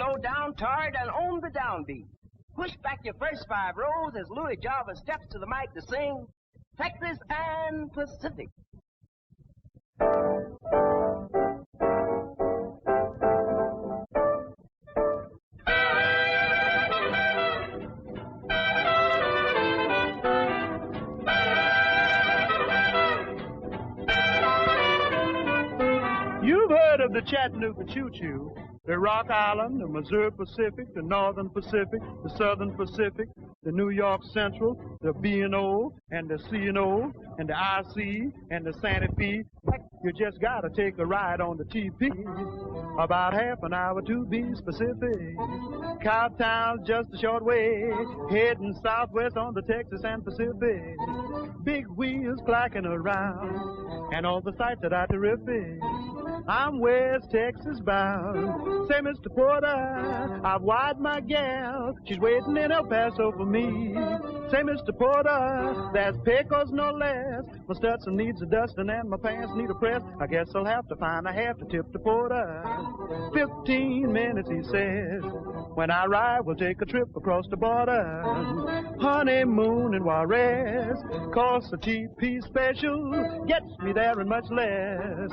low down, tired, and on the downbeat. Push back your first 5 rows as Louis Java steps to the mic to sing Texas and Pacific. You've heard of the Chattanooga Choo-Choo, the Rock Island, the Missouri Pacific, the Northern Pacific, the Southern Pacific, the New York Central, the B&O, and the C&O, and the IC, and the Santa Fe. You just gotta take a ride on the TP, about half an hour to be specific. Cowtown's just a short way, heading southwest on the Texas and Pacific. Big wheels clacking around, and all the sights that are terrific. I'm West Texas bound. Say, Mr. Porter, I've wired my gal. She's waiting in El Paso for me. Say, Mr. Porter, there's Pecos no less. My Stetson needs a dusting and my pants need a press. I guess I'll have to find a half to tip the Porter. 15 minutes, he says. When I ride, we'll take a trip across the border. Honeymoon in Juarez. Costs a TP special. Gets me there and much less.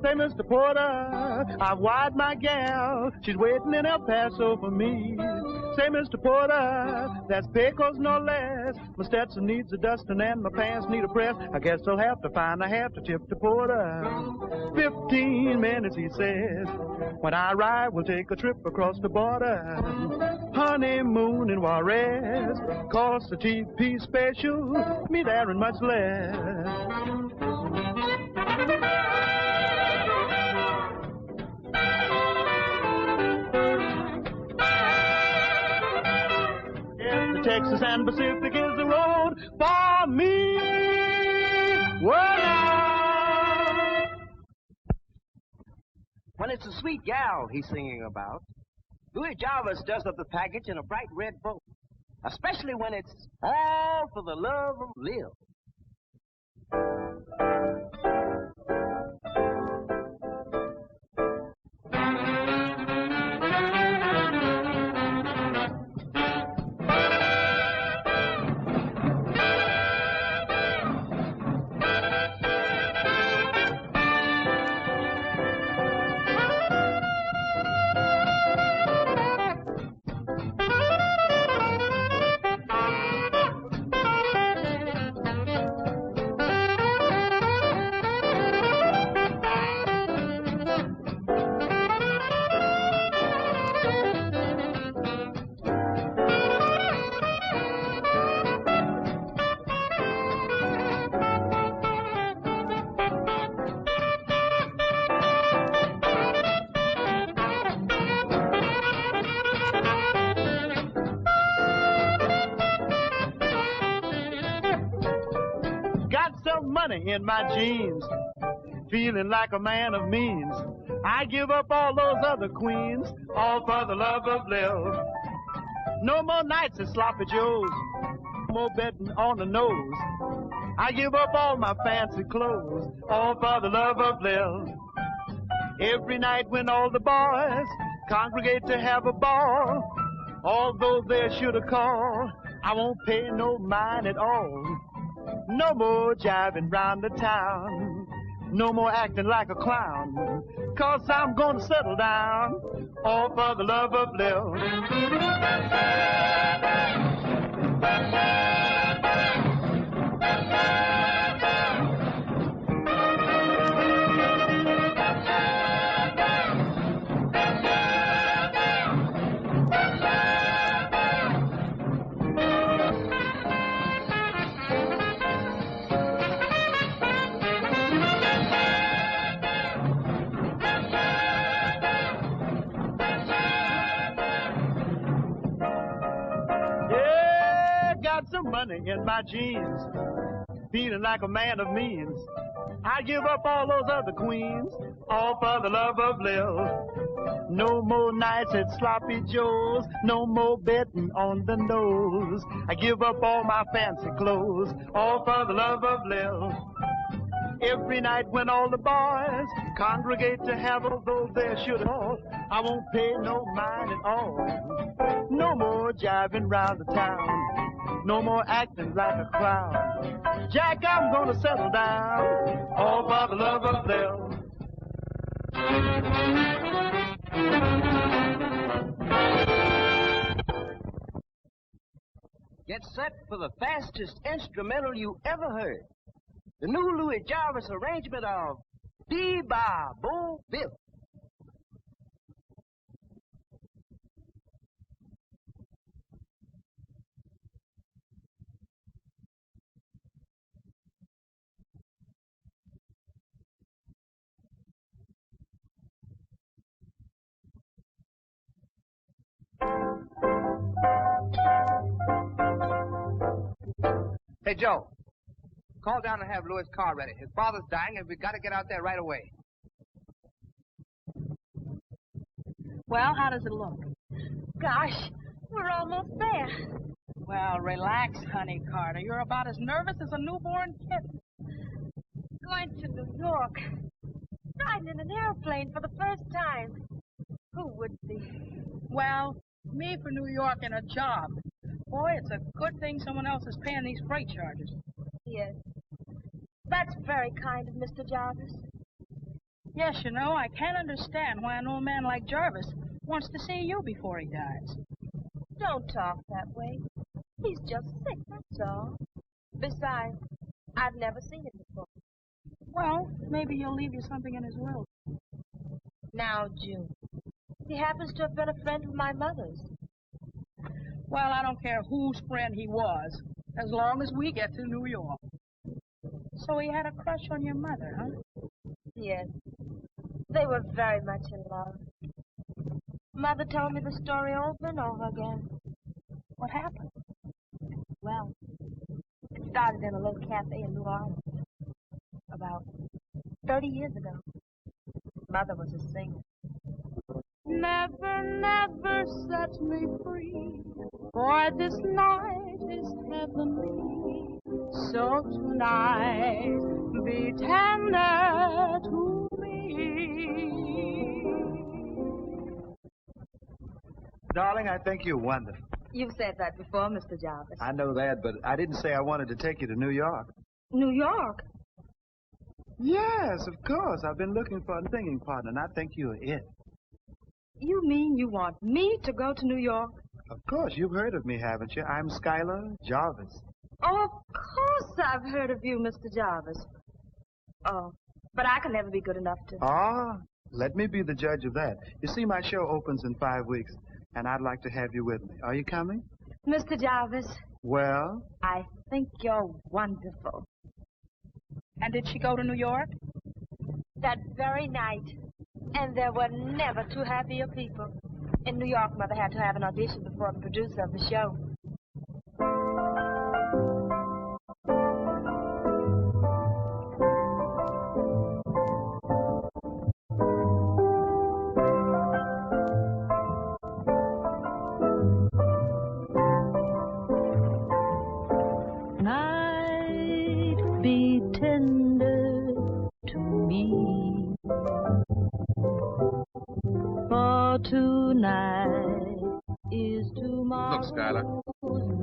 Say, Mr. Porter, I've wired my gal. She's waiting in El Paso for me. Say, Mr. Porter, that's Pecos no less. My Stetson needs a dusting and my pants need a press. I guess I'll have to find a half to tip the Porter. 15 minutes, he says. When I ride, we'll take a trip across the border. Honeymoon in Juarez. Costs a TP special. Me there and much less. Texas and Pacific is the road for me. Well, When it's a sweet gal he's singing about, Louis Jarvis does up the package in a bright red boat, especially when it's all for the love of Lil. Money in my jeans, feeling like a man of means. I give up all those other queens, all for the love of Lil. No more nights at Sloppy Joe's, no more betting on the nose. I give up all my fancy clothes, all for the love of Lil. Every night when all the boys congregate to have a ball, although they should have called, I won't pay no mind at all. No more jiving round the town, no more acting like a clown, 'cause I'm gonna settle down, all for the love of Lil. money in my jeans, feeling like a man of means. I'd give up all those other queens, all for the love of Lil. No more nights at Sloppy Joe's, no more betting on the nose. I give up all my fancy clothes, all for the love of Lil. Every night when all the boys congregate to have a though they should all, I won't pay no mind at all. No more jiving round the town, no more acting like a clown. Jack, I'm gonna settle down, all for the love of Lil. Get set for the fastest instrumental you ever heard. The new Louis Jarvis arrangement of Dee-Bah Bo Bill. Hey, Joe, call down and have Louis' car ready. His father's dying, and we've got to get out there right away. Well, how does it look? Gosh, we're almost there. Well, relax, honey Carter. You're about as nervous as a newborn kitten. Going to New York. Riding in an airplane for the first time. Who would be? Well, me for New York and a job. Boy, it's a good thing someone else is paying these freight charges. Yes. That's very kind of Mr. Jarvis. Yes, you know, I can't understand why an old man like Jarvis wants to see you before he dies. Don't talk that way. He's just sick, that's all. Besides, I've never seen him before. Well, maybe he'll leave you something in his will. Now, June, he happens to have been a friend of my mother's. Well, I don't care whose friend he was, as long as we get to New York. So he had a crush on your mother, huh? Yes. They were very much in love. Mother told me the story over and over again. What happened? Well, it started in a little cafe in New Orleans. About 30 years ago. Mother was a singer. Never, never set me free, for this night is heavenly. So tonight, be tender to me. Darling, I think you're wonderful. You've said that before, Mr. Jarvis. I know that, but I didn't say I wanted to take you to New York. New York? Yes, of course. I've been looking for a singing partner, and I think you're it. You mean you want me to go to New York? Of course, you've heard of me, haven't you? I'm Schuyler Jarvis. Oh, of course I've heard of you, Mr. Jarvis. Oh, but I can never be good enough to... Ah, let me be the judge of that. You see, my show opens in 5 weeks, and I'd like to have you with me. Are you coming? Mr. Jarvis, Well? I think you're wonderful. And did she go to New York? That very night. And there were never two happier people. In New York, Mother had to have an audition before the producer of the show. Night, be tender to me, for tonight is tomorrow. Look, Schuyler,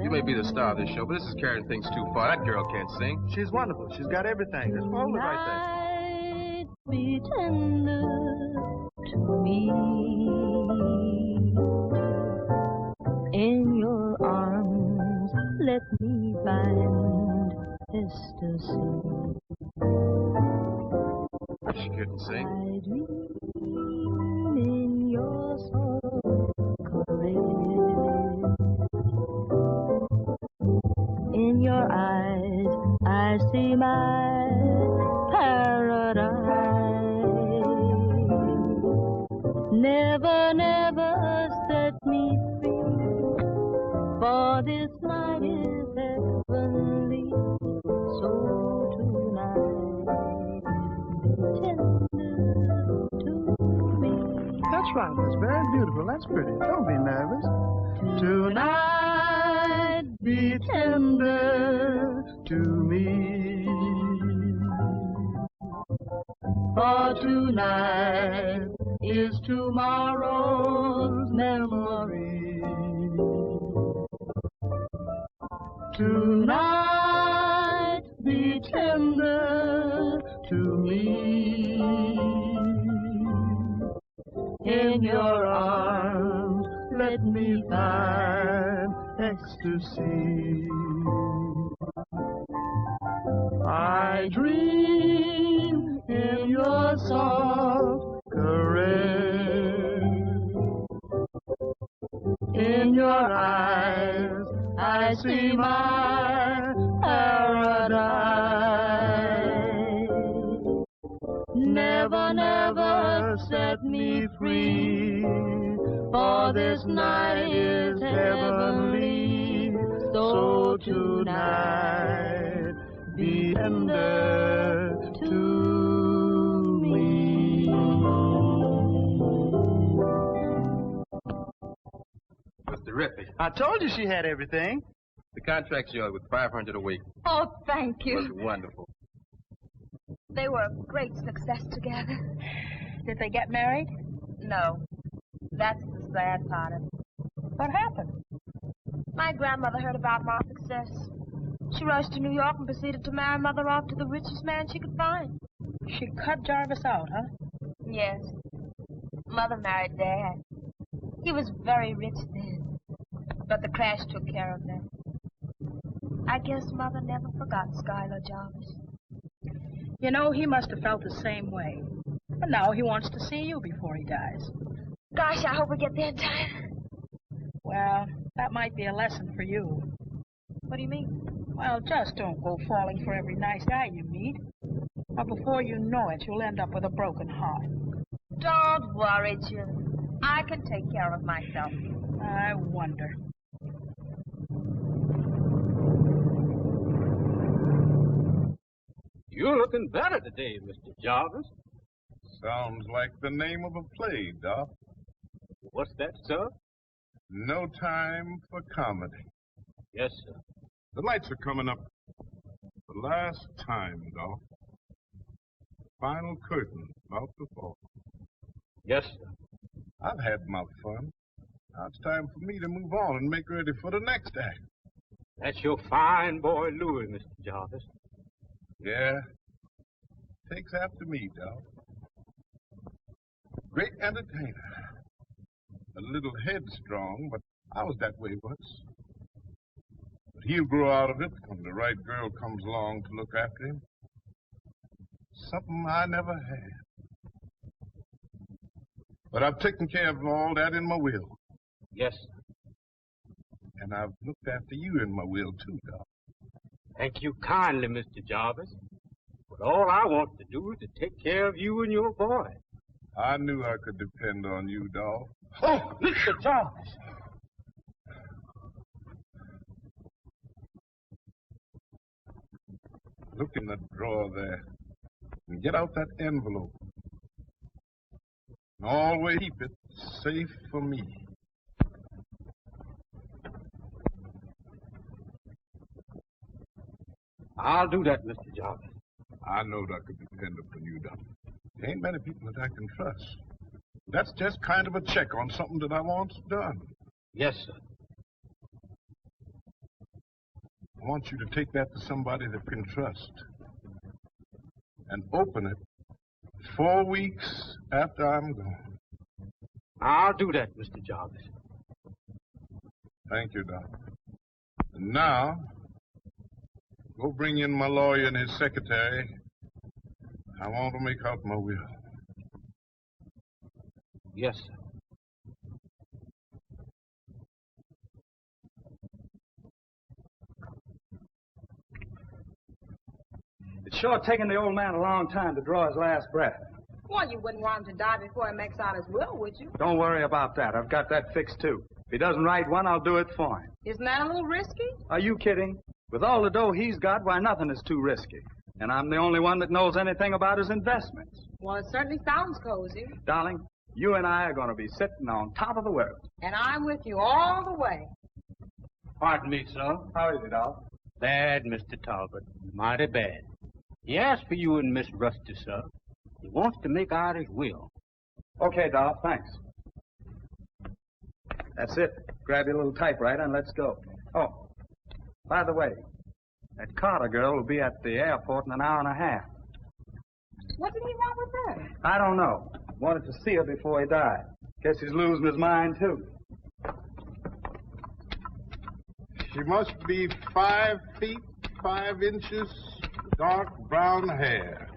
you may be the star of this show, but this is carrying things too far. That girl can't sing. She's wonderful. She's got everything. Just hold it right Night, be tender to me. In your arms, let me find ecstasy. She couldn't sing. I dream in your soft caress. In your eyes, I see my paradise. Never, never set me free, for this night is heaven. right. That's very beautiful. That's pretty. Don't be nervous. Tonight, be tender to me. For tonight is tomorrow's memory. Tonight, be tender to me. In your arms, let me find ecstasy. I dream in your soft caress. In your eyes, I see my paradise. Never, never set me free, for this night is heavenly. So tonight, be tender to me. It was terrific. I told you she had everything. The contract's yours with $500 a week. Oh, thank It you. was wonderful. They were a great success together. Did they get married? No, that's the sad part of it. What happened? My grandmother heard about my success. She rushed to New York and proceeded to marry Mother off to the richest man she could find. She cut Jarvis out, huh? Yes. Mother married Dad. He was very rich then, but the crash took care of that. I guess Mother never forgot Schuyler Jarvis. You know, he must have felt the same way. But now he wants to see you before he dies. Gosh, I hope we get there in time. Well, that might be a lesson for you. What do you mean? Well, just don't go falling for every nice guy you meet. Or before you know it, you'll end up with a broken heart. Don't worry, Jim. I can take care of myself. I wonder. You're looking better today, Mr. Jarvis. Sounds like the name of a play, Doc. What's that, sir? No Time for Comedy. Yes, sir. The lights are coming up. The last time, Doc. Final curtain about to fall. Yes, sir. I've had my fun. Now it's time for me to move on and make ready for the next act. That's your fine boy, Louis, Mr. Jarvis. Yeah. Takes after me, Doc. Great entertainer. A little headstrong, but I was that way once. But he'll grow out of it when the right girl comes along to look after him. Something I never had. But I've taken care of all that in my will. Yes, sir. And I've looked after you in my will, too, Doc. Thank you kindly, Mr. Jarvis. But all I want to do is to take care of you and your boy. I knew I could depend on you, Doll. Oh, Mr. Jarvis! Look in the drawer there and get out that envelope. And always keep it safe for me. I'll do that, Mr. Jarvis. I know I could depend upon you, Doc. There ain't many people that I can trust. That's just kind of a check on something that I want done. Yes, sir. I want you to take that to somebody that can trust. And open it 4 weeks after I'm gone. I'll do that, Mr. Jarvis. Thank you, Doc. And now, go bring in my lawyer and his secretary. I want to make out my will. Yes, sir. It's sure taken the old man a long time to draw his last breath. Well, you wouldn't want him to die before he makes out his will, would you? Don't worry about that. I've got that fixed, too. If he doesn't write one, I'll do it for him. Isn't that a little risky? Are you kidding? With all the dough he's got, why, nothing is too risky. And I'm the only one that knows anything about his investments. Well, it certainly sounds cozy. Darling, You and I are going to be sitting on top of the world. And I'm with you all the way. Pardon me, sir. How is it, Al? Bad, Mr. Talbot. Mighty bad. He asked for you and Miss Rusty, sir. He wants to make out his will. Okay, Doc, thanks. That's it. Grab your little typewriter and let's go. Oh, by the way, that Carter girl will be at the airport in an hour and a half. What did he want with her? I don't know. Wanted to see her before he died. Guess he's losing his mind, too. She must be 5 feet, 5 inches, dark brown hair.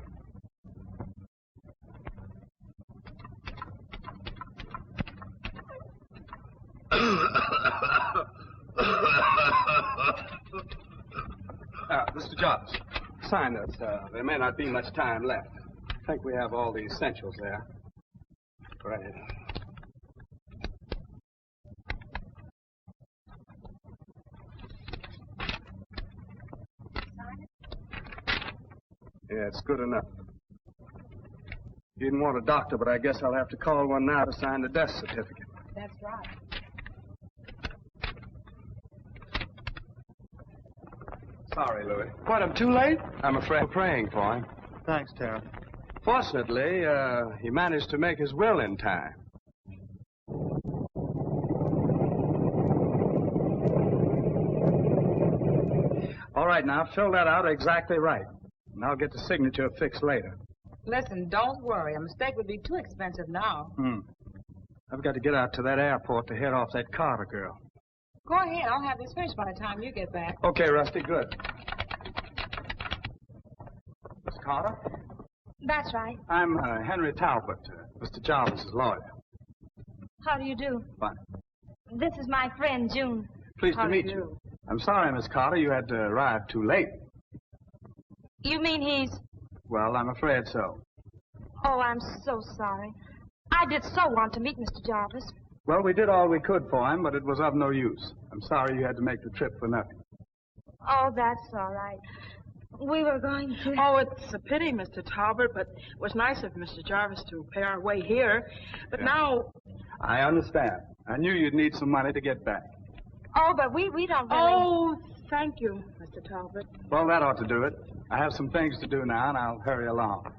Mr. Jarvis, sign this. There may not be much time left. I think we have all the essentials there. Right. Yeah, it's good enough. You didn't want a doctor, but I guess I'll have to call one now to sign the death certificate. That's right. Sorry, Louis. What, I'm too late? I'm afraid we're praying for him. Thanks, Terry. Fortunately, he managed to make his will in time. All right, now, fill that out exactly right. And I'll get the signature fixed later. Listen, don't worry. A mistake would be too expensive now. I've got to get out to that airport to head off that Carter girl. Go ahead. I'll have this finished by the time you get back. Okay, Rusty, good. Miss Carter? That's right. I'm Henry Talbot, Mr. Jarvis's lawyer. How do you do? Fine. This is my friend, June. Pleased to meet you. I'm sorry, Miss Carter, you had to arrive too late. You mean he's... Well, I'm afraid so. Oh, I'm so sorry. I did so want to meet Mr. Jarvis. Well, we did all we could for him, but it was of no use. I'm sorry you had to make the trip for nothing. Oh, that's all right. We were going to... Oh, it's a pity, Mr. Talbot, but it was nice of Mr. Jarvis to pay our way here. But now... I understand. I knew you'd need some money to get back. Oh, but we don't really... Oh, thank you, Mr. Talbot. Well, that ought to do it. I have some things to do now, and I'll hurry along.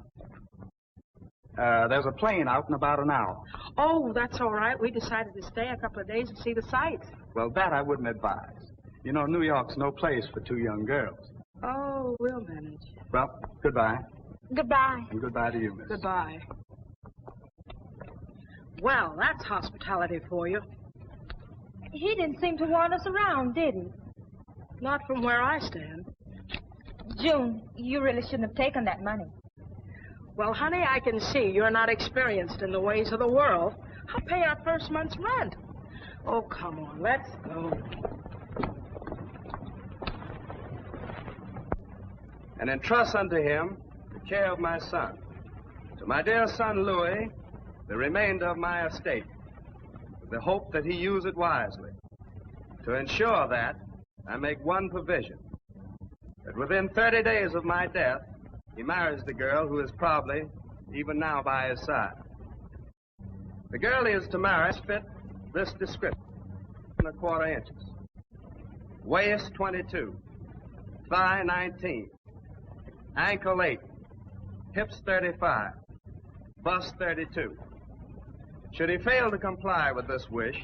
There's a plane out in about an hour. Oh, that's all right. We decided to stay a couple of days and see the sights. Well, that I wouldn't advise. You know, New York's no place for two young girls. Oh, we'll manage. Well, goodbye. Goodbye. And goodbye to you, miss. Goodbye. Well, that's hospitality for you. He didn't seem to want us around, did he? Not from where I stand. June, you really shouldn't have taken that money. Well, honey, I can see you're not experienced in the ways of the world. I'll pay our first month's rent. Oh, come on, let's go. And entrust unto him the care of my son. To my dear son Louis, the remainder of my estate, with the hope that he use it wisely. To ensure that, I make one provision, that within 30 days of my death, he marries the girl who is probably even now by his side. The girl he is to marry fit this description: 1/4 inches, waist 22, thigh 19, ankle 8, hips 35, bust 32. Should he fail to comply with this wish,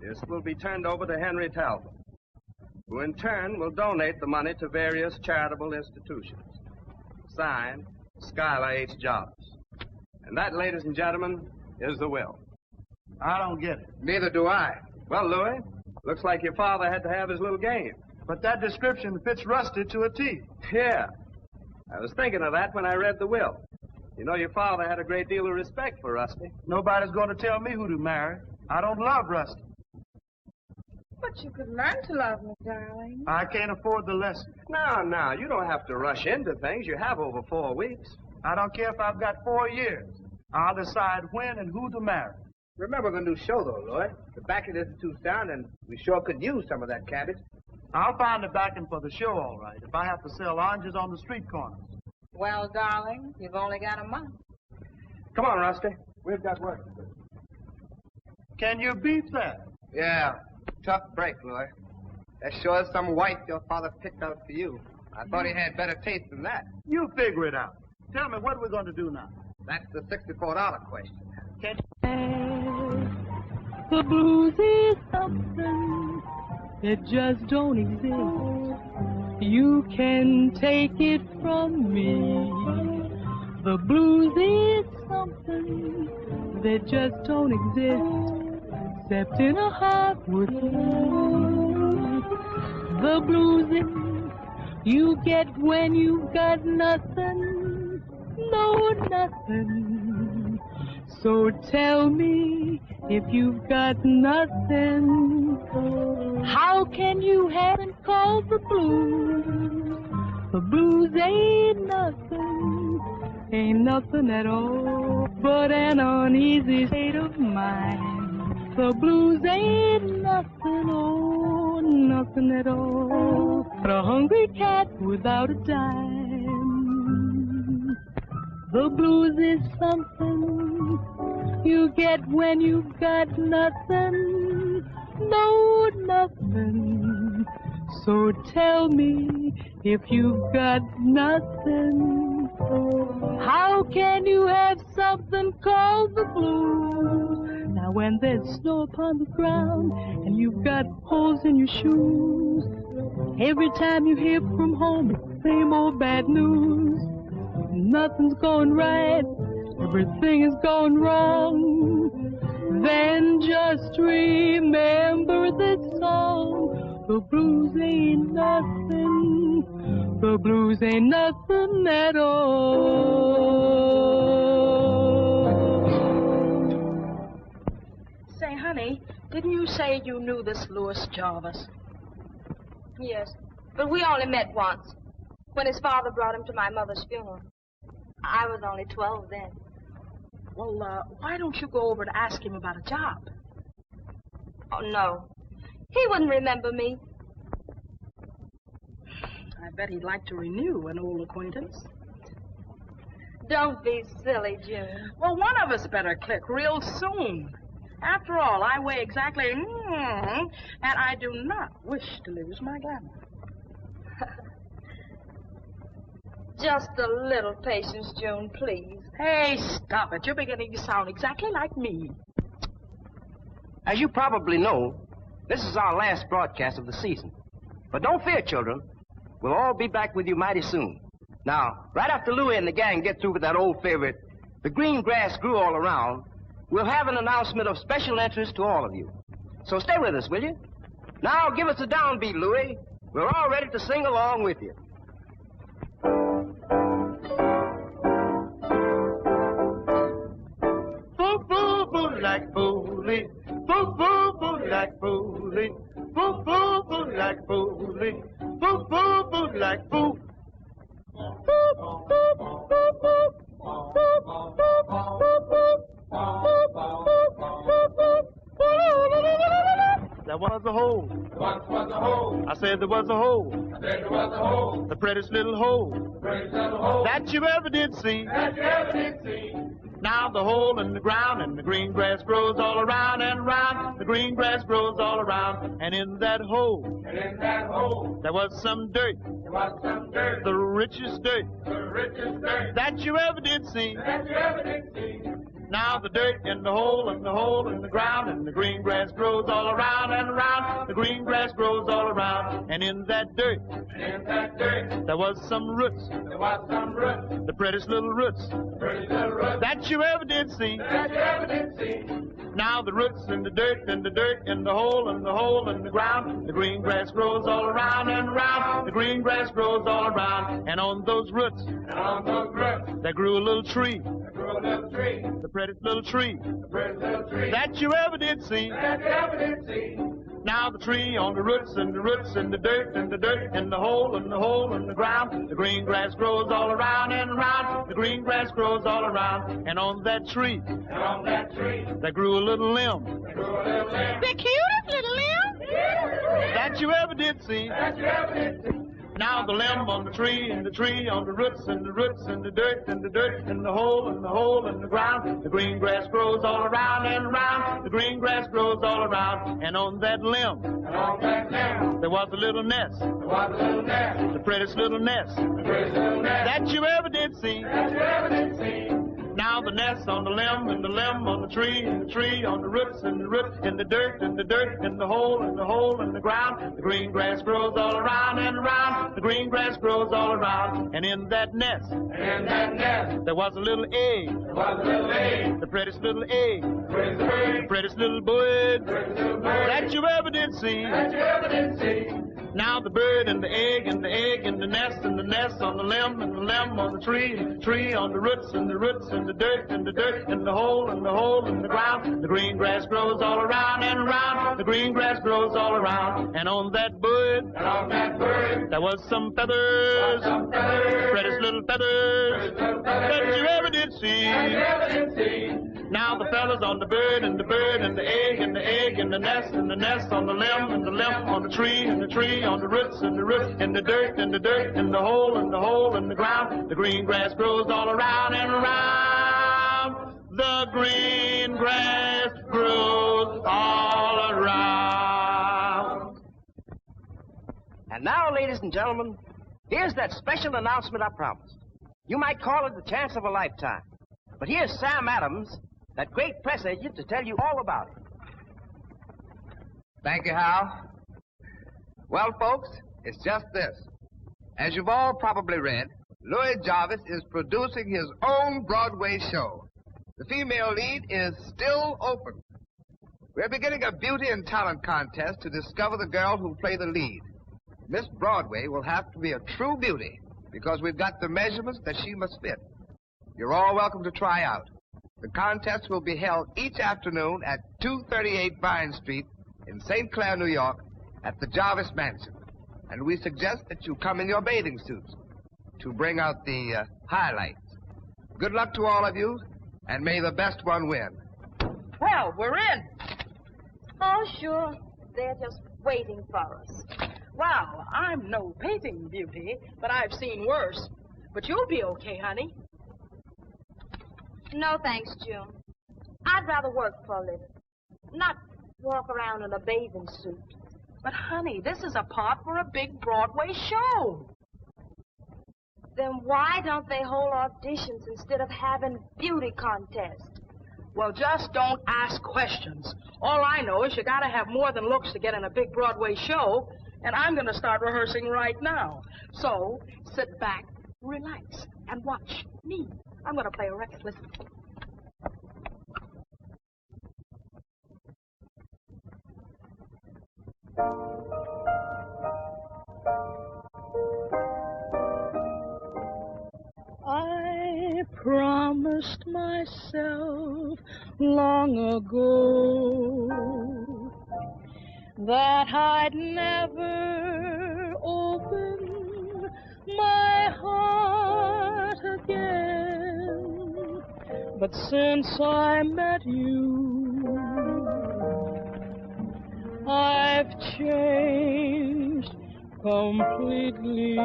this will be turned over to Henry Talbot, who in turn will donate the money to various charitable institutions. Signed, Schuyler H. Jarvis. And that, ladies and gentlemen, is the will. I don't get it. Neither do I. Well, Louis, looks like your father had to have his little game. But that description fits Rusty to a T. Yeah. I was thinking of that when I read the will. You know, your father had a great deal of respect for Rusty. Nobody's going to tell me who to marry. I don't love Rusty. But you could learn to love me, darling. I can't afford the lesson. No, you don't have to rush into things. You have over 4 weeks. I don't care if I've got 4 years. I'll decide when and who to marry. Remember the new show, though, Lloyd. The backing institute's down, and we sure could use some of that cabbage. I'll find the backing for the show, all right, if I have to sell oranges on the street corners. Well, darling, you've only got a month. Come on, Rusty. We've got work to do. Can you beat that? Yeah, tough break, Louis. That sure is some wife your father picked out for you. I thought he had better taste than that. You figure it out. Tell me what we're going to do now. That's the $64 question. Can The blues is something that just don't exist. You can take it from me. The blues is something that just don't exist, except in a heart with you. The blues is you get when you've got nothing, no nothing. So tell me, if you've got nothing, how can you have it called the blues? The blues ain't nothing at all, but an uneasy state of mind. The blues ain't nothing, oh, nothing at all, but a hungry cat without a dime. The blues is something you get when you've got nothing, no nothing. So tell me, if you've got nothing, how can you have something called the blues? Now when there's snow upon the ground and you've got holes in your shoes, every time you hear from home, it's the same old bad news. Nothing's going right, everything is going wrong. Then just remember this song. The blues ain't nothing. The blues ain't nothing at all. Say, honey, didn't you say you knew this Louis Jarvis? Yes, but we only met once, when his father brought him to my mother's funeral. I was only 12 then. Well, why don't you go over to ask him about a job? Oh, no. He wouldn't remember me. I bet he'd like to renew an old acquaintance. Don't be silly, June. Well, one of us better click real soon. After all, I weigh exactly, and I do not wish to lose my glamour. Just a little patience, June, please. Hey, stop it. You're beginning to sound exactly like me. As you probably know, this is our last broadcast of the season. But don't fear, children. We'll all be back with you mighty soon. Now, right after Louie and the gang get through with that old favorite, The Green Grass Grew All Around, we'll have an announcement of special interest to all of you. So stay with us, will you? Now, give us a downbeat, Louie. We're all ready to sing along with you. Boo-boo-boo like booly, boo-boo-boo like booly, boo-boo-boo like booly, boo-boo-boo like boo. There was a hole. Once was a hole. I said there was a hole. I said there was a hole. The prettiest little hole. The prettiest little hole. That you ever did see. That you ever did see. Now the hole in the ground and the green grass grows all around and around. The green grass grows all around. And in that hole. And in that hole. There was some dirt. There was some dirt. The richest dirt. The richest dirt. That you ever did see. That you ever did see. Now the dirt in the hole in the ground and the green grass grows all around and around. The green grass grows all around. And in that dirt. And in that dirt. There was some roots. There was some roots. The prettiest little roots. The prettiest little roots. That you ever did see. That you ever did see. Now the roots in the dirt in the hole in the ground. The green grass grows all around and around. The green grass grows all around. And on those roots. And on those roots. There grew a little tree. There grew a little tree. The prettiest little tree. The prettiest little tree. That you ever did see. That you ever did see. Now the tree on the roots in the dirt in the hole in the ground. The green grass grows all around and around. The green grass grows all around. And on that tree. And on that tree. There grew a little limb. There grew a little limb. The cutest little limb. That you ever did see. That you ever did see. Now the limb on the tree, and the tree on the roots, and the roots, and the dirt, and the dirt, and the hole, and the hole in the ground. The green grass grows all around and around. The green grass grows all around. And on that limb, there was a little nest. There was a little nest. The prettiest little nest. The prettiest little nest that you ever did see. That you ever did see. Now the nest on the limb, and the limb on the tree, and the tree on the roots, and the roots, and the dirt, and the dirt, and the hole, and the hole in the ground. The green grass grows all around and around. The green grass grows all around. And in that nest, there was a little egg. There was a little egg. The prettiest little egg. The prettiest little bird that you ever did see. That you ever did see. Now the bird and the egg and the egg and the nest on the limb and the limb on the tree on the roots and the roots and the dirt and the hole and the hole in the ground. The green grass grows all around and around. The green grass grows all around. And on that bird, there was some feathers, prettiest little feathers that you ever did see. Now the feathers on the bird and the egg and the egg and the nest on the limb and the limb on the tree and the tree on the roots and the roots and the dirt and the hole in the ground. The green grass grows all around and around. The green grass grows all around. And now, ladies and gentlemen, here's that special announcement I promised. You might call it the chance of a lifetime. But here's Sam Adams, that great press agent, to tell you all about it. Thank you, Hal. Well, folks, it's just this. As you've all probably read, Louis Jarvis is producing his own Broadway show. The female lead is still open. We're beginning a beauty and talent contest to discover the girl who'll play the lead. Miss Broadway will have to be a true beauty because we've got the measurements that she must fit. You're all welcome to try out. The contest will be held each afternoon at 238 Vine Street in St. Clair, New York, at the Jarvis Mansion. And we suggest that you come in your bathing suits to bring out the highlights. Good luck to all of you, and may the best one win. Well, we're in. Oh, sure. They're just waiting for us. Well, I'm no painting beauty, but I've seen worse. But you'll be okay, honey. No, thanks, June. I'd rather work for a living, not walk around in a bathing suit. But, honey, this is a part for a big Broadway show. Then why don't they hold auditions instead of having beauty contests? Well, just don't ask questions. All I know is you gotta have more than looks to get in a big Broadway show, and I'm gonna start rehearsing right now. So, sit back, relax, and watch me. I'm gonna play a record. Listen. I promised myself long ago that I'd never open my heart again. But since I met you, I've changed completely.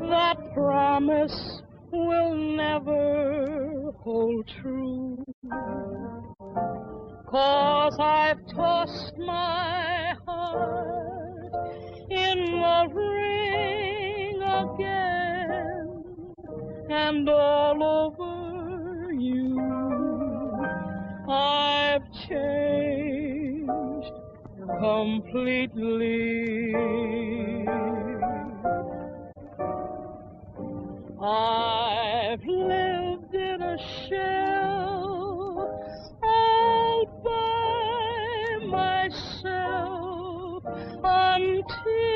That promise will never hold true, 'cause I've tossed my heart in the ring again, and all over you I've changed completely. I've lived in a shell all by myself until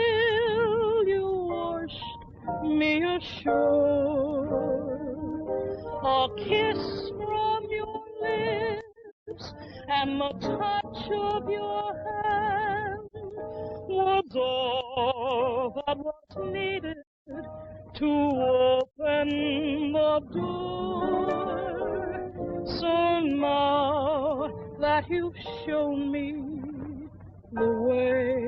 you washed me ashore. A kiss from your lips and the touch of your hand was all that was needed to open the door. So now that you've shown me the way,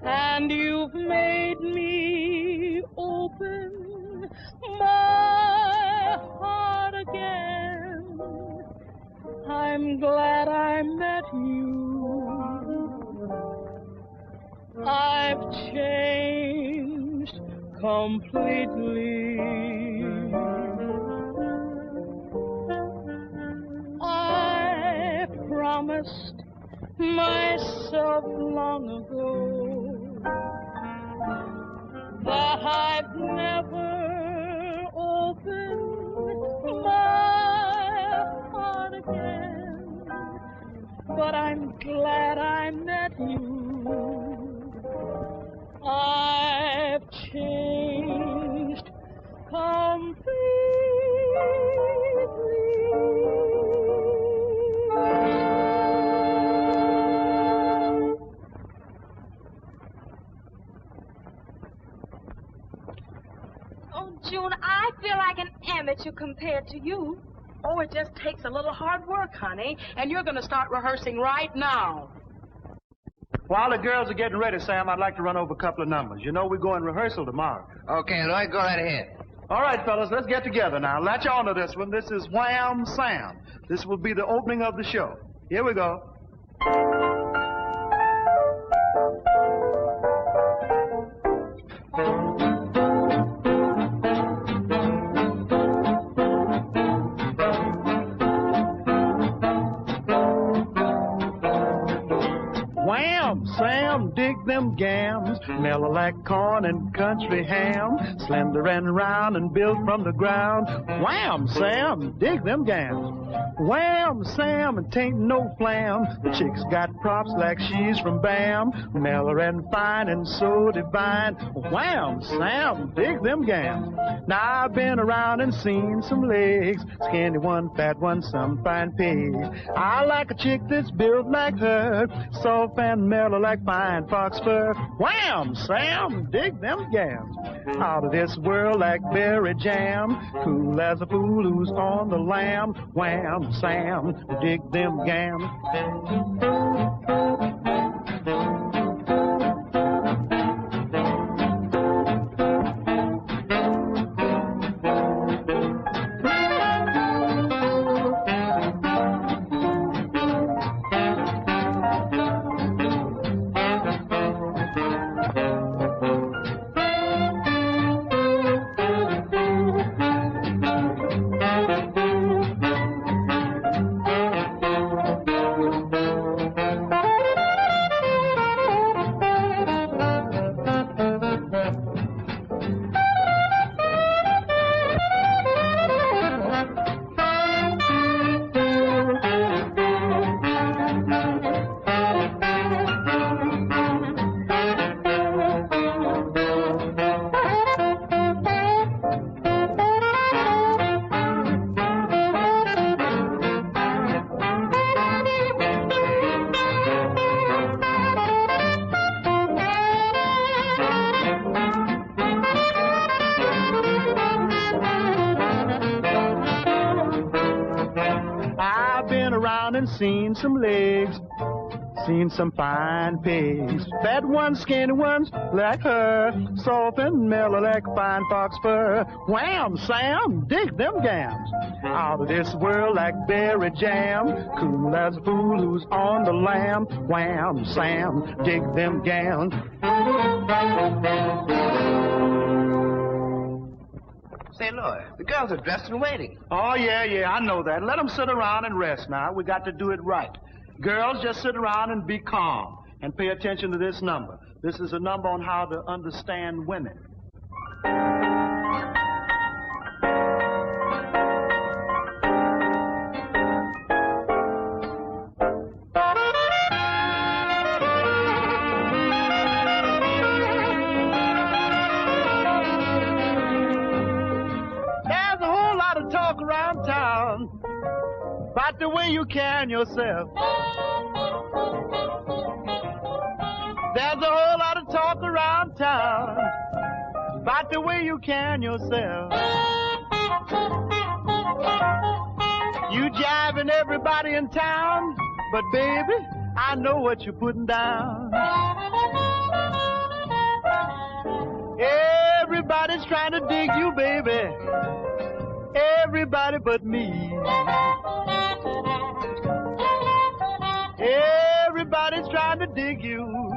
and you've made me open my heart again. I'm glad I met you. I've changed completely. I promised myself long ago that I'd never open my heart again. But I'm glad I met you. I've changed completely. Oh, June, I feel like an amateur compared to you. Oh, it just takes a little hard work, honey. And you're going to start rehearsing right now. While the girls are getting ready, Sam, I'd like to run over a couple of numbers. You know we're going rehearsal tomorrow. Okay, Lloyd, go right ahead. All right, fellas, let's get together now. Latch on to this one. This is Wham Sam. This will be the opening of the show. Here we go. Wham, Sam, dig them gams, mellow like corn and country ham, slender and round and built from the ground. Wham, Sam, dig them gams. Wham, Sam, it ain't no flam. The chick's got props like she's from Bam, mellow and fine and so divine. Wham, Sam, dig them gams. Now I've been around and seen some legs, skinny one, fat one, some fine pigs. I like a chick that's built like her, soft and mellow like fine fox fur. Wham, Sam, dig them gams. Out of this world like berry jam, cool as a fool who's on the lam. Wham, Sam, dig them gams. Seen some legs, seen some fine pigs, fat ones, skinny ones like her, soft and mellow like fine fox fur. Wham, Sam, dig them gams. Out of this world like berry jam, cool as a fool who's on the lam. Wham, Sam, dig them gams. Say, Lloyd, the girls are dressed and waiting. Oh, yeah, I know that. Let them sit around and rest now. We got to do it right. Girls, just sit around and be calm and pay attention to this number. This is a number on how to understand women. Around town about the way you carry yourself. There's a whole lot of talk around town about the way you carry yourself. You jiving everybody in town, but baby, I know what you're putting down. Everybody's trying to dig you, baby. Everybody but me. Everybody's trying to dig you.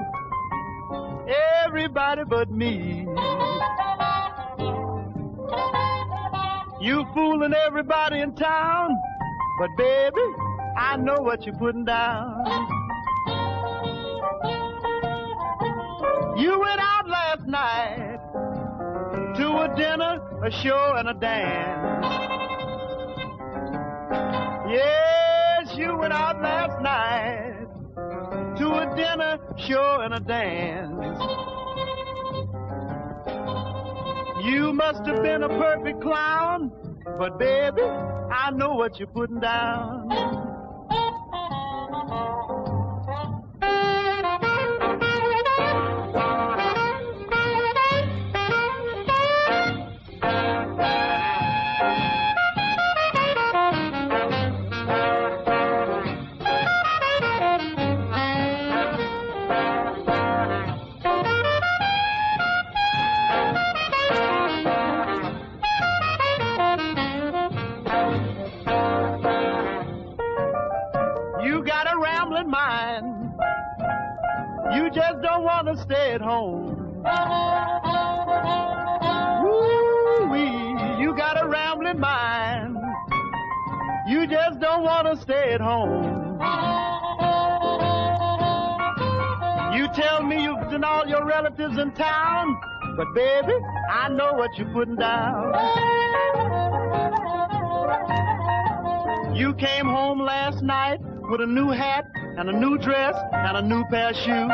Everybody but me. You fooling everybody in town, but baby, I know what you're putting down. You went out last night to a dinner, a show, and a dance. Yes, you went out last night to a dinner, show, and a dance. You must have been a perfect clown, but baby, I know what you're putting down. You just don't want to stay at home. Woo-wee, you got a rambling mind. You just don't want to stay at home. You tell me you've done all your relatives in town, but baby, I know what you're putting down. You came home last night with a new hat and a new dress and a new pair of shoes.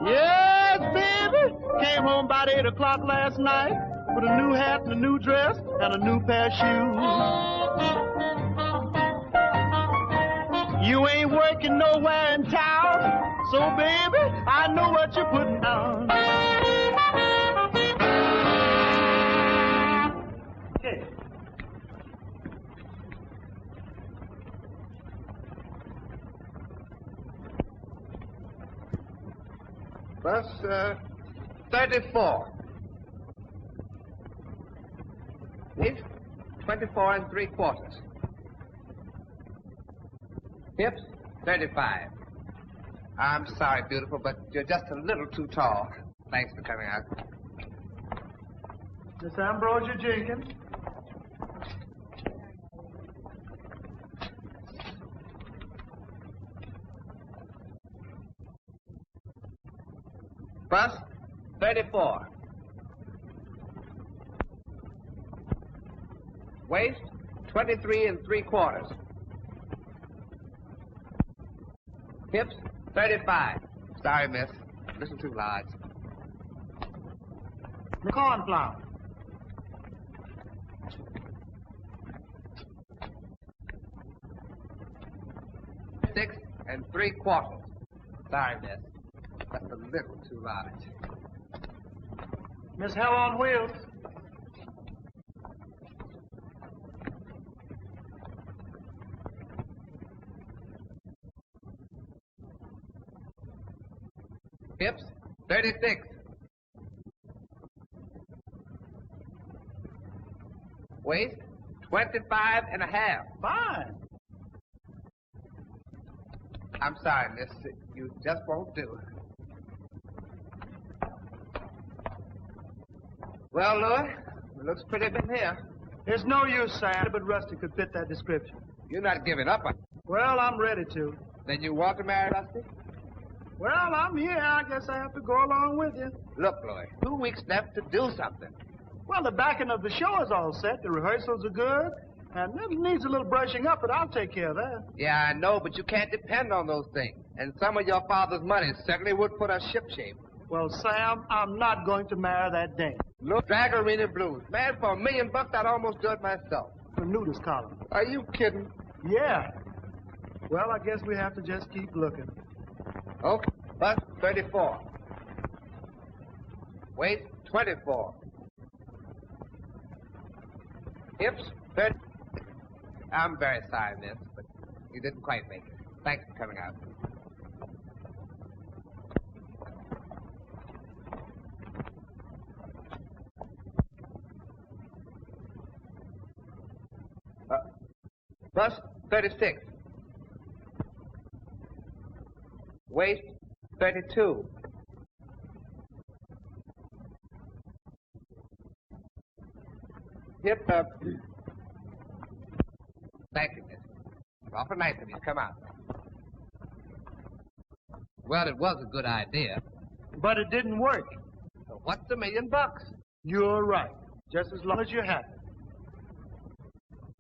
Yes, baby, came home about 8 o'clock last night with a new hat and a new dress and a new pair of shoes. You ain't working nowhere in town, so baby, I know what you're putting down. Okay. Bus 34. Width 24 3/4. Hips 35. I'm sorry, beautiful, but you're just a little too tall. Thanks for coming out. Miss Ambrosia Jenkins. Bust 34. Waist 23 3/4. Hips 35. Sorry, miss. A little too large. The cornflower. Six 3/4. Sorry, miss. That's a little too large. Miss Hell on Wheels. Hips 36. Waist 25 1/2. Fine. I'm sorry, miss. You just won't do. Well, Louis, it looks pretty big here. There's no use, Sam, but Rusty could fit that description. You're not giving up on it. Well, I'm ready to. Then you want to marry Rusty? Well, I'm here. I guess I have to go along with you. Look, Louis, 2 weeks left to do something. Well, the backing of the show is all set. The rehearsals are good. And it needs a little brushing up, but I'll take care of that. Yeah, I know, but you can't depend on those things. And some of your father's money certainly would put us shipshape. Well, Sam, I'm not going to marry that dame. Look, Drag Arena Blues. Man, for $1 million, I'd almost do it myself. The nudist column. Are you kidding? Yeah. Well, I guess we have to just keep looking. Okay. Bust 34. Weight 24. Hips 30. I'm very sorry, miss, but You didn't quite make it. Thanks for coming out. Bust 36. Waist 32. Hip up. Thank you, miss. It's awful nice of you to come out. Well, it was a good idea. But it didn't work. So what's $1 million? You're right. Just as long as you're happy.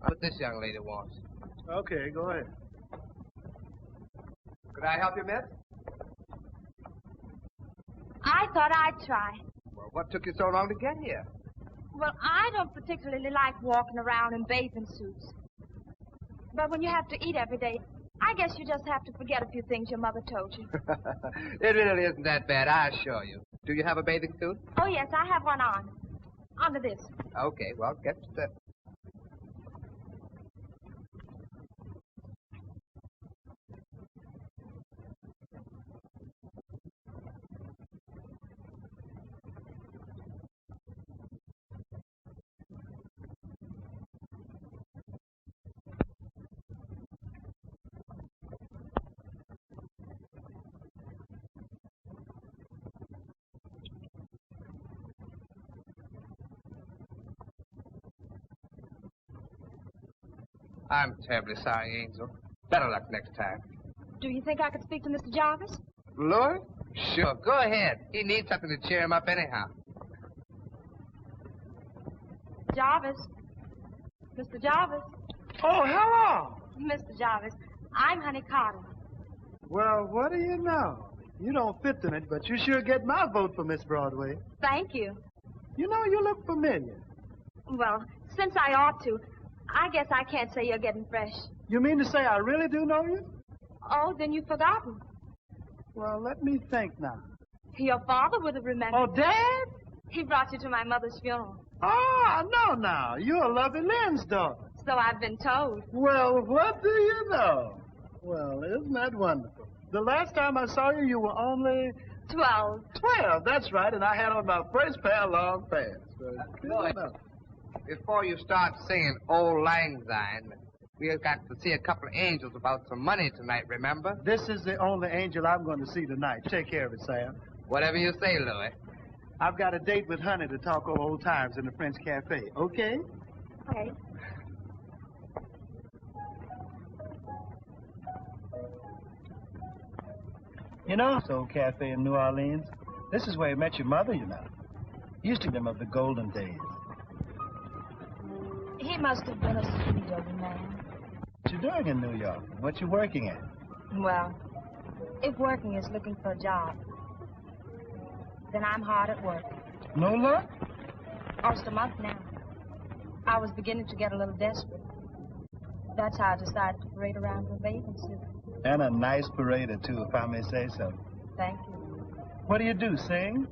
What this young lady wants. Okay, go ahead. Could I help you, miss? I thought I'd try. Well, what took you so long to get here? Well, I don't particularly like walking around in bathing suits. But when you have to eat every day, I guess you just have to forget a few things your mother told you. It really isn't that bad, I assure you. Do you have a bathing suit? Oh, yes, I have one on. Under this. Okay, well, get set. I'm terribly sorry, Angel. Better luck next time. Do you think I could speak to Mr. Jarvis? Lord? Sure, go ahead. He needs something to cheer him up anyhow. Jarvis. Mr. Jarvis. Oh, hello. Mr. Jarvis, I'm Honey Carter. Well, what do you know? You don't fit in it, but you sure get my vote for Miss Broadway. Thank you. You know, you look familiar. Well, since I ought to, I guess I can't say you're getting fresh. You mean to say I really do know you? Oh, then you've forgotten. Well, let me think now. Your father would have remembered. Oh, Dad? He brought you to my mother's funeral. Oh, I know now. You're Lovey Lynn's daughter. So I've been told. Well, what do you know? Well, isn't that wonderful? The last time I saw you, you were only... 12. 12, that's right, and I had on my first pair of long pants. Lloyd, before you start singing Old Lang Syne, we've got to see a couple of angels about some money tonight, remember? This is the only angel I'm going to see tonight. Take care of it, Sam. Whatever you say, Louis. I've got a date with Honey to talk over old times in the French Cafe, okay? Okay. You know, this old cafe in New Orleans, this is where you met your mother, you know. Used to them of the golden days. He must have been a sweet old man. What you doing in New York? What you working at? Well, if working is looking for a job, then I'm hard at work. No luck? Almost a month now. I was beginning to get a little desperate. That's how I decided to parade around in a bathing suit. And a nice parader, too, if I may say so. Thank you. What do you do, sing?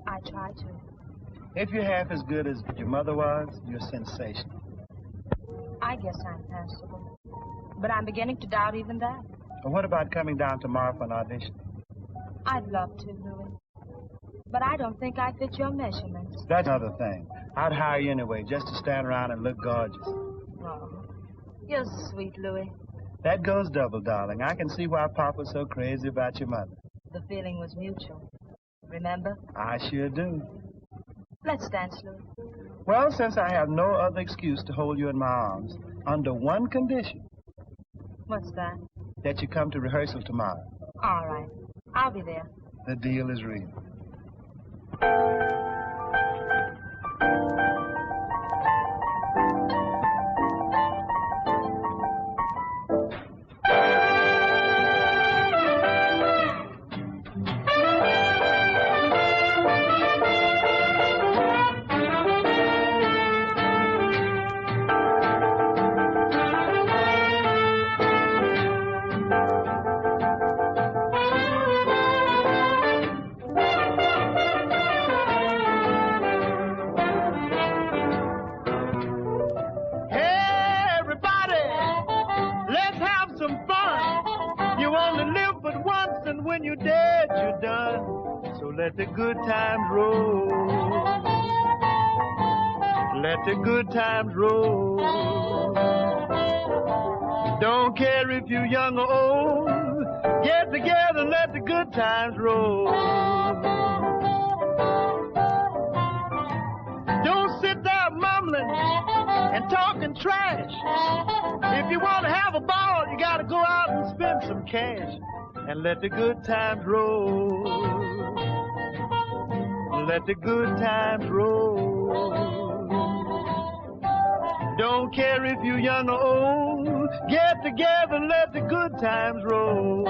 I try to. If you're half as good as your mother was, you're sensational. I guess I'm passable. But I'm beginning to doubt even that. Well, what about coming down tomorrow for an audition? I'd love to, Louis. But I don't think I fit your measurements. That's another thing. I'd hire you anyway, just to stand around and look gorgeous. Oh, you're sweet, Louis. That goes double, darling. I can see why Pop was so crazy about your mother. The feeling was mutual. Remember? I sure do. Let's dance, Louis. Well, since I have no other excuse to hold you in my arms, under one condition. What's that? That you come to rehearsal tomorrow. All right. I'll be there. The deal is real. let the good times roll. Let the good times roll. Don't care if you're young or old. Get together and let the good times roll. Don't sit there mumbling and talking trash. If you want to have a ball, you got to go out and spend some cash. And let the good times roll. Let the good times roll. Don't care if you're young or old. Get together and let the good times roll.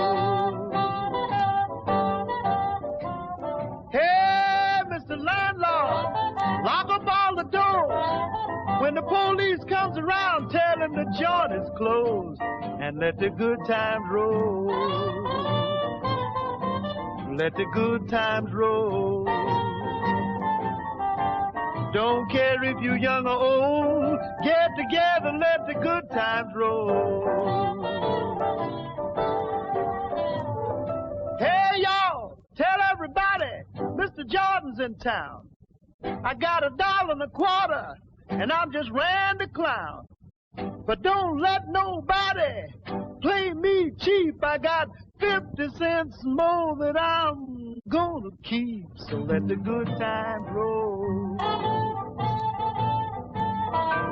Hey, Mr. Landlord, lock up all the doors. When the police comes around, tell them the joint is closed. And let the good times roll. Let the good times roll. Don't care if you're young or old. Get together and let the good times roll. Hey, y'all, tell everybody Mr. Jordan's in town. I got $1.25, and I'm just Randy Clown. But don't let nobody play me cheap. I got 50 cents more that I'm gonna keep. So let the good times roll.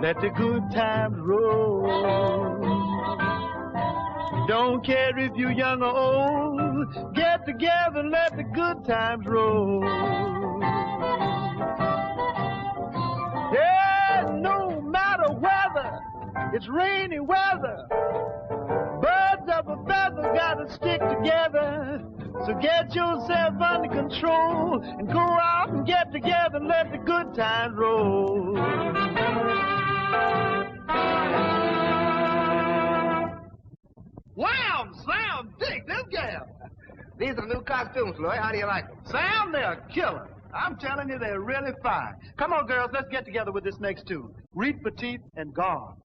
Let the good times roll. Don't care if you're young or old. Get together and let the good times roll. Yeah, no matter whether it's rainy weather, birds of a feather gotta stick together. So get yourself under control and go out and get together and let the good times roll. Wham! Slam! Dig this gal! These are new costumes, Louis. How do you like them? Sam, they're killer. I'm telling you, they're really fine. Come on, girls, let's get together with this next tune. Reet, Petite, and Gone.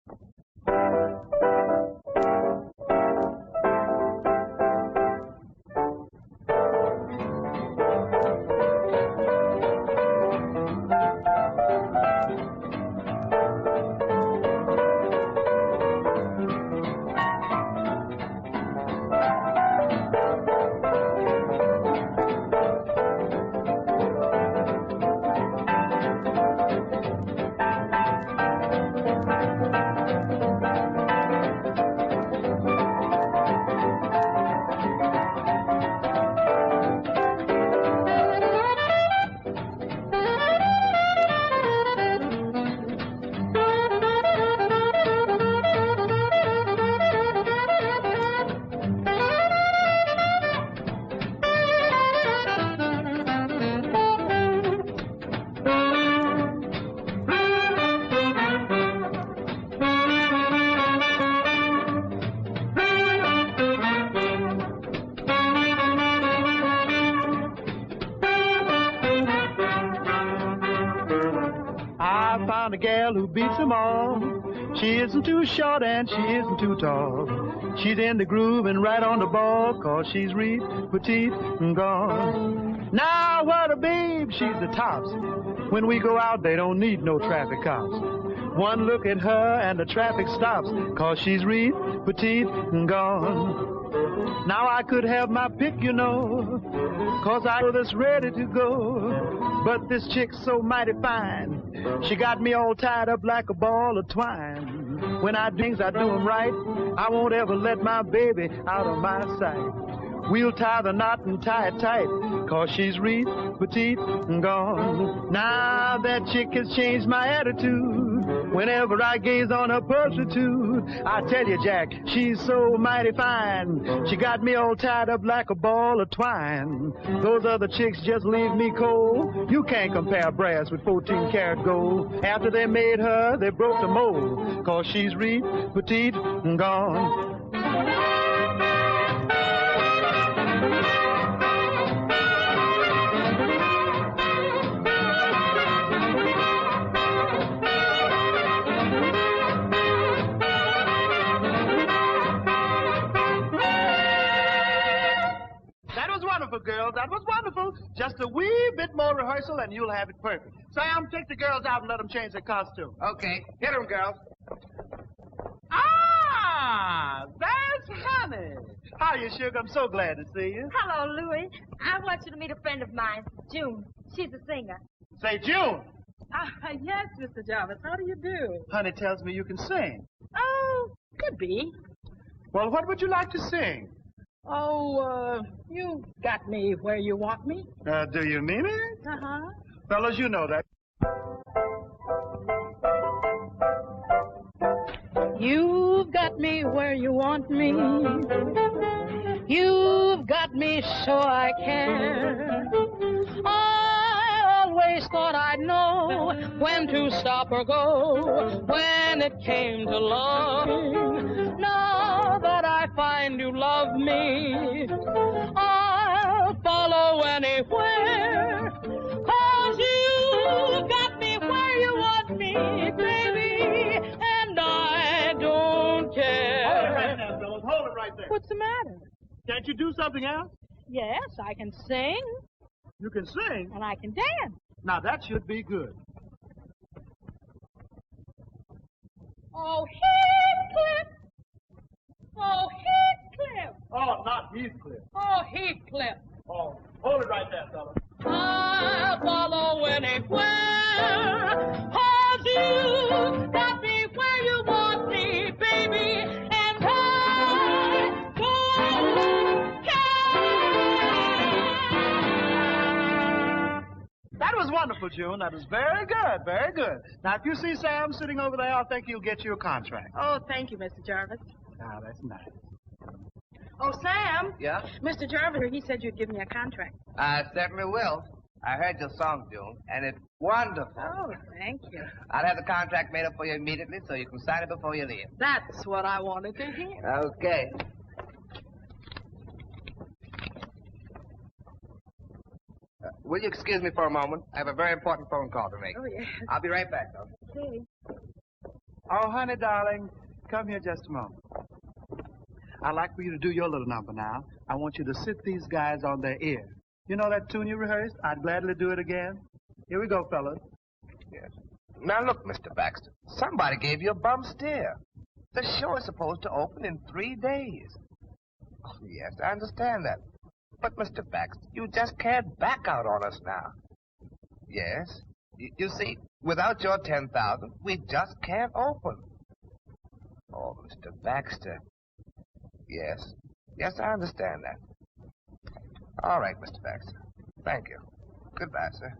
A gal who beats them all. She isn't too short and she isn't too tall. She's in the groove and right on the ball, 'cause she's Reet, Petite, and Gone. Now what a babe, she's the tops. When we go out, they don't need no traffic cops. One look at her and the traffic stops, 'cause she's Reet, Petite, and Gone. Now I could have my pick, you know, 'cause I know that's ready to go. But this chick's so mighty fine. She got me all tied up like a ball of twine. When I do things, I do them right. I won't ever let my baby out of my sight. We'll tie the knot and tie it tight, 'cause she's Reet, Petite, and Gone. Now that chick has changed my attitude. Whenever I gaze on her pursuit, I tell you, Jack, she's so mighty fine. She got me all tied up like a ball of twine. Those other chicks just leave me cold. You can't compare brass with 14-karat gold. After they made her, they broke the mold, 'cause she's Reet, Petite, and Gone. girls. That was wonderful. Just a wee bit more rehearsal and you'll have it perfect. Sam, take the girls out and let them change their costume. Okay, hit 'em, girls. Ah, there's Honey. How are you, Sugar? I'm so glad to see you. Hello, Louis. I want you to meet a friend of mine, June. She's a singer. Say, June. Yes, Mr. Jarvis. How do you do? Honey tells me you can sing. Oh, could be. Well, what would you like to sing? Oh, you got me where you want me. Do you mean it? Uh-huh. Fellas, you know that. You've got me where you want me. You've got me so I care. I always thought I'd know when to stop or go when it came to love. Now that I find you love me, I'll follow anywhere. 'Cause you got me where you want me, baby, and I don't care. Hold it right now, fellas. Hold it right there. What's the matter? Can't you do something else? Yes, I can sing You can sing. and I can dance. Now, that should be good. Oh, Heathcliff! Oh, Heathcliff! Oh, not Heathcliff. Oh, Heathcliff! Oh, hold it right there, fellas. I'll follow anywhere, 'cause you got me where you want me, baby, and I don't care. That was wonderful, June. That was very good, very good. Now, if you see Sam sitting over there, I think he'll get you a contract. Oh, thank you, Mr. Jarvis. Ah, that's nice. Oh, Sam. Yeah? Mr. Jarvis, he said you'd give me a contract. I certainly will. I heard your song, June, and it's wonderful. Oh, thank you. I'll have the contract made up for you immediately so you can sign it before you leave. That's what I wanted to hear. Okay. Will you excuse me for a moment? I have a very important phone call to make. Oh, yes. I'll be right back, though. Okay. Oh, honey, darling, come here just a moment. I'd like for you to do your little number now. I want you to sit these guys on their ear. You know that tune you rehearsed? I'd gladly do it again. Here we go, fellas. Yes. Now, look, Mr. Baxter. Somebody gave you a bum steer. The show is supposed to open in 3 days. Oh, yes, I understand that. But, Mr. Baxter, you just can't back out on us now. Yes. You see, without your 10,000, we just can't open. Oh, Mr. Baxter. Yes. Yes, I understand that. All right, Mr. Baxter. Thank you. Goodbye, sir.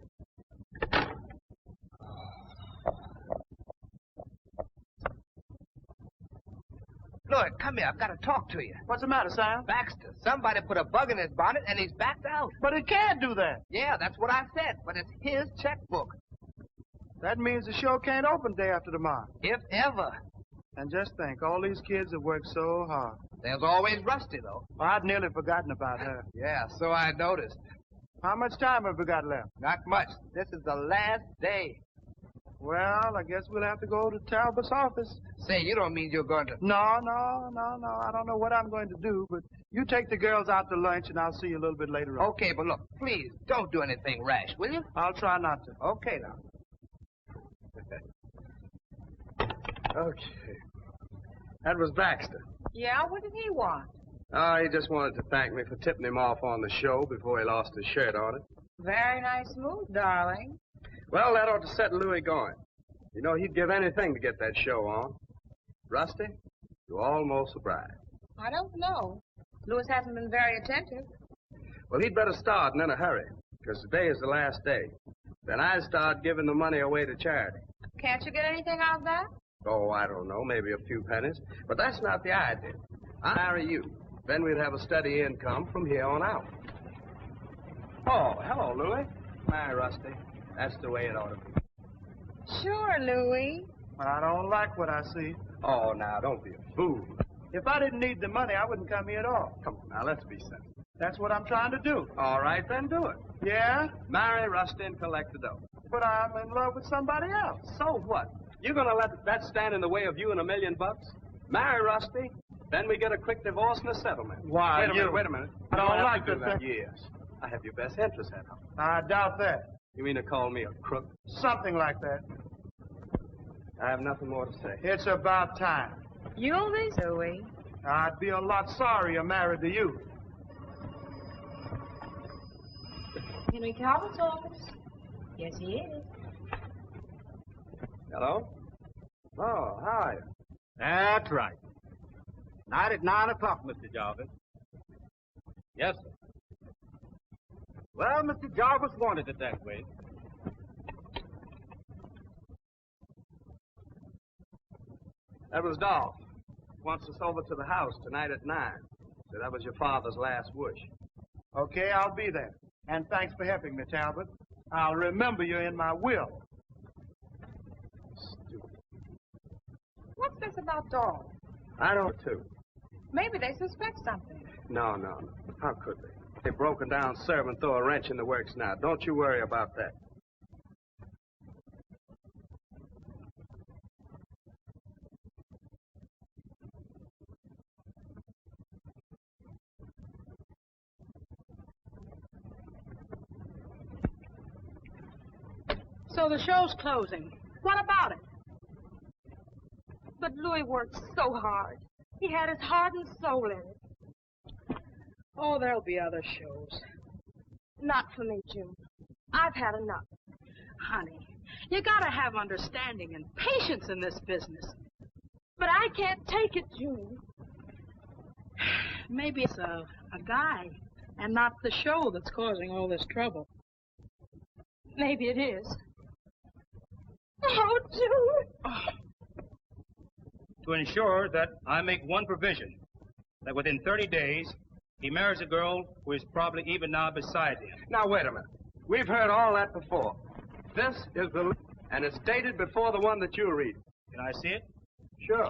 Lloyd, come here. I've got to talk to you. What's the matter, Sam? Baxter, somebody put a bug in his bonnet and he's backed out. But it can't do that. Yeah, that's what I said, but it's his checkbook. That means the show can't open day after tomorrow. If ever. And just think, all these kids have worked so hard. There's always Rusty, though. Well, I'd nearly forgotten about her. Yeah, so I noticed. How much time have we got left? Not much. This is the last day. Well, I guess we'll have to go to Talbot's office. Say, you don't mean you're going to... No. I don't know what I'm going to do, but you take the girls out to lunch, and I'll see you a little bit later on. Okay, but look, please, don't do anything rash, will you? I'll try not to. Okay, now. Okay. That was Baxter. Yeah, what did he want? Oh, he just wanted to thank me for tipping him off on the show before he lost his shirt on it. Very nice move, darling. Well, that ought to set Louis going. You know, he'd give anything to get that show on. Rusty, you're almost a bride. I don't know. Louis hasn't been very attentive. Well, he'd better start and in a hurry, because today is the last day. Then I'd start giving the money away to charity. Can't you get anything out of that? Oh, I don't know, maybe a few pennies. But that's not the idea. I'll marry you. Then we'd have a steady income from here on out. Oh, hello, Louis. Hi, Rusty. That's the way it ought to be. Sure, Louis. I don't like what I see. Oh, now, don't be a fool. If I didn't need the money, I wouldn't come here at all. Come on, now, let's be sensible. That's what I'm trying to do. All right, then do it. Yeah? Marry Rusty and collect the dough. But I'm in love with somebody else. So what? You're going to let that stand in the way of you and $1 million? Marry Rusty, then we get a quick divorce and a settlement. Why, Wait a minute. I don't You like have to do that. Yes. I have your best interest at heart. I doubt that. You mean to call me a crook? Something like that. I have nothing more to say. It's about time. You'll be, Louie. I'd be a lot sorrier married to you. Henry Calvert's office. Yes, he is. Hello? Oh, how are you? That's right. Night at 9 o'clock, Mr. Jarvis. Yes, sir. Well, Mr. Jarvis wanted it that way. That was Dolph. Wants us over to the house tonight at 9. So that was your father's last wish. Okay, I'll be there. And thanks for helping me, Talbot. I'll remember you in my will. What's this about Dolph? I don't too. Maybe they suspect something. No. How could they? They've broken down servant, throw a wrench in the works now. Don't you worry about that. So the show's closing. What about it? But Louis worked so hard. He had his heart and soul in it. Oh, there'll be other shows. Not for me, June. I've had enough. Honey, you gotta have understanding and patience in this business. But I can't take it, June. Maybe it's a guy and not the show that's causing all this trouble. Maybe it is. Oh, June! To ensure that I make one provision, that within 30 days, he marries a girl who is probably even now beside him. Now, wait a minute. We've heard all that before. This is the... and it's dated before the one that you read. Can I see it? Sure.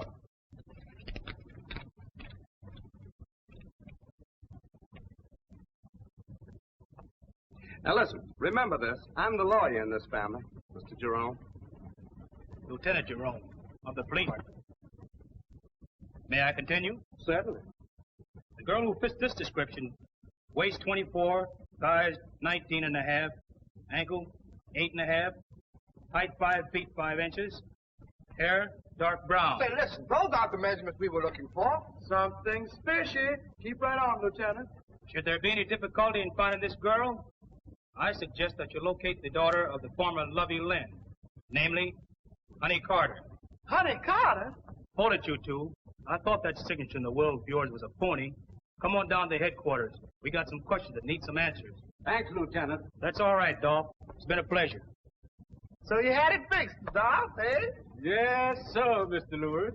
Now, listen. Remember this. I'm the lawyer in this family, Mr. Jerome. Lieutenant Jerome of the police. May I continue? Certainly. The girl who fits this description, waist 24, size 19 and a half, ankle 8 and a half, height 5 feet 5 inches, hair dark brown. Say, listen, those aren't the measurements we were looking for. Something fishy. Keep right on, Lieutenant. Should there be any difficulty in finding this girl, I suggest that you locate the daughter of the former Lovey Lynn, namely, Honey Carter. Honey Carter? Hold it, you two. I thought that signature in the will of yours was a phony. Come on down to headquarters. We got some questions that need some answers. Thanks, Lieutenant. That's all right, Dolph. It's been a pleasure. So you had it fixed, Dolph, eh? Yes, sir, Mr. Lewis.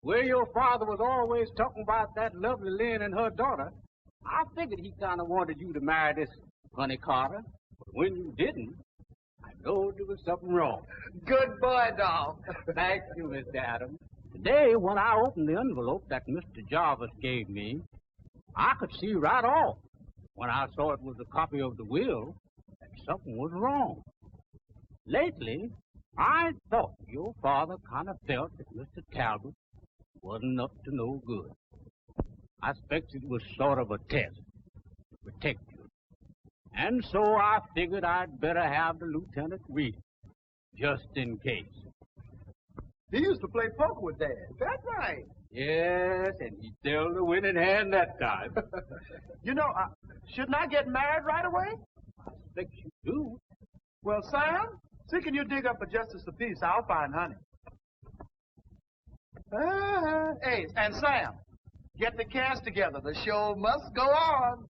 Where your father was always talking about that lovely Lynn and her daughter, I figured he kind of wanted you to marry this Honey Carter. But when you didn't, I know there was something wrong. Good boy, Dolph. Thank you, Mr. Adams. Today, when I opened the envelope that Mr. Jarvis gave me, I could see right off, when I saw it was a copy of the will, that something was wrong. Lately, I thought your father kind of felt that Mr. Talbot wasn't up to no good. I expected it was sort of a test to protect you. And so I figured I'd better have the lieutenant read it, just in case. He used to play poker with Dad. That's right. Yes, and he dealt the winning hand that time. You know, shouldn't I get married right away? I think you do. Well, Sam, see can you dig up a justice of peace? I'll find Honey. Hey, and Sam, get the cast together. The show must go on.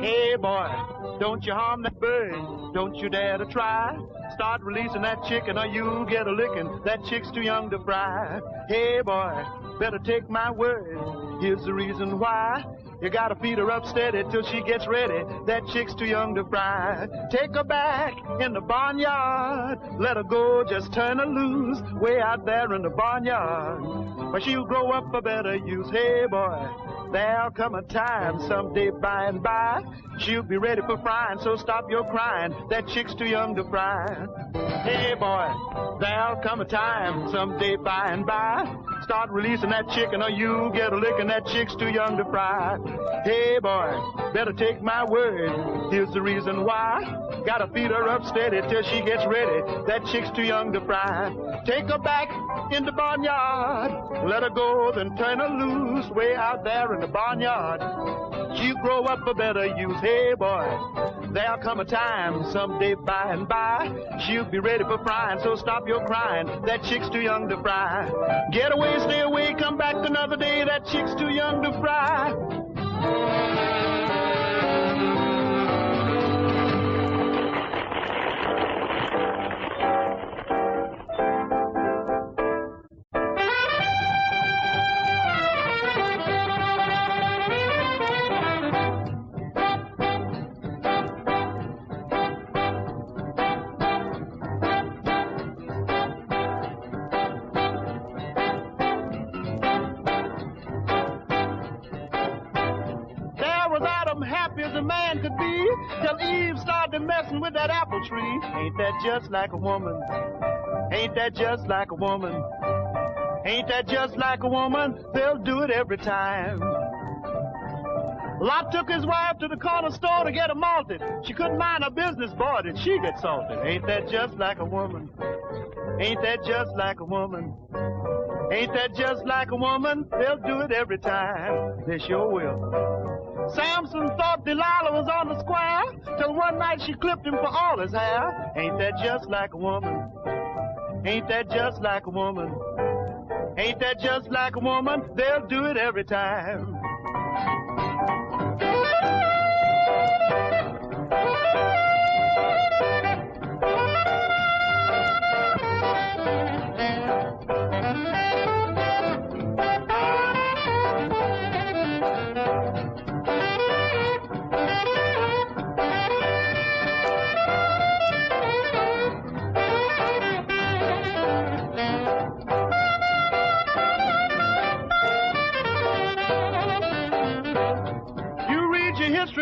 Hey, boy, don't you harm that bird. Don't you dare to try. Start releasing that chicken or you'll get a licking. That chick's too young to fry. Hey, boy, better take my word. Here's the reason why. You gotta feed her up steady till she gets ready. That chick's too young to fry. Take her back in the barnyard. Let her go, just turn her loose. Way out there in the barnyard. But she'll grow up for better use. Hey, boy, there'll come a time someday by and by. She'll be ready for frying, so stop your crying. That chick's too young to fry. Hey, boy, there'll come a time someday by and by. Start releasing that chicken or you get a licking. That chick's too young to fry. Hey, boy, better take my word. Here's the reason why. Gotta feed her up steady till she gets ready. That chick's too young to fry. Take her back in the barnyard. Let her go, then turn her loose way out there in the barnyard. She'll grow up for better use. Hey, boy, there'll come a time someday by and by. She'll be ready for frying, so stop your crying. That chick's too young to fry. Get away, stay away, come back another day. That chick's too young to fry. Till Eve started messing with that apple tree. Ain't that just like a woman? Ain't that just like a woman? Ain't that just like a woman? They'll do it every time. Lot took his wife to the corner store to get her malted. She couldn't mind her business, boy, did she get salted. Ain't that just like a woman? Ain't that just like a woman? Ain't that just like a woman? They'll do it every time. They sure will. Samson thought Delilah was on the square till one night she clipped him for all his hair. Ain't that just like a woman? Ain't that just like a woman? Ain't that just like a woman? They'll do it every time.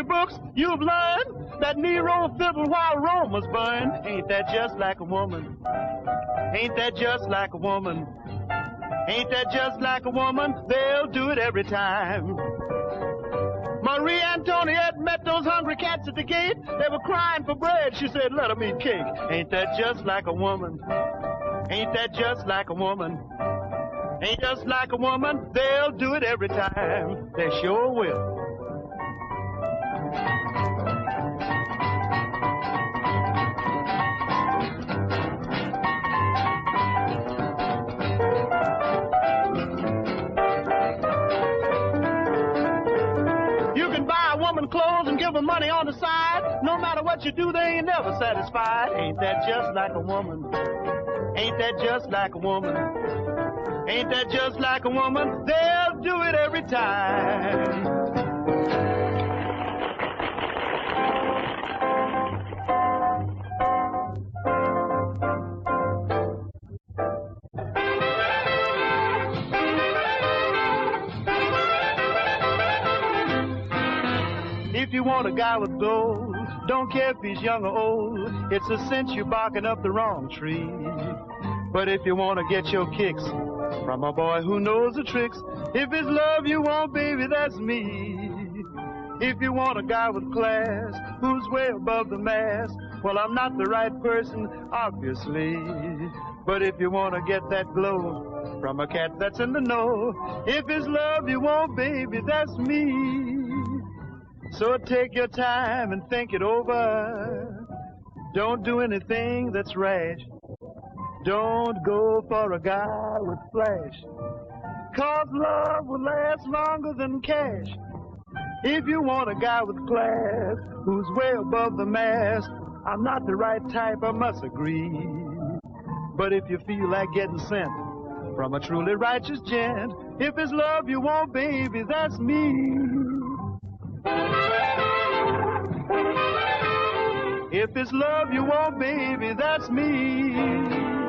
Books, you've learned that Nero fiddled while Rome was burned. Ain't that just like a woman? Ain't that just like a woman? Ain't that just like a woman? They'll do it every time. Marie Antoinette met those hungry cats at the gate. They were crying for bread. She said, let them eat cake. Ain't that just like a woman? Ain't that just like a woman? Ain't just like a woman? They'll do it every time. They sure will. Clothes and give them money on the side. No matter what you do, they ain't never satisfied. Ain't that just like a woman? Ain't that just like a woman? Ain't that just like a woman? They'll do it every time. If you want a guy with gold, don't care if he's young or old. It's a cinch you're barking up the wrong tree. But if you want to get your kicks from a boy who knows the tricks, if it's love you want, baby, that's me. If you want a guy with class who's way above the mass, well, I'm not the right person, obviously. But if you want to get that glow from a cat that's in the know, if it's love you want, baby, that's me. So take your time and think it over. Don't do anything that's rash. Don't go for a guy with flash. 'Cause love will last longer than cash. If you want a guy with class who's way above the mass, I'm not the right type, I must agree. But if you feel like getting sent from a truly righteous gent, if it's love you want, baby, that's me. If it's love you want, baby, that's me.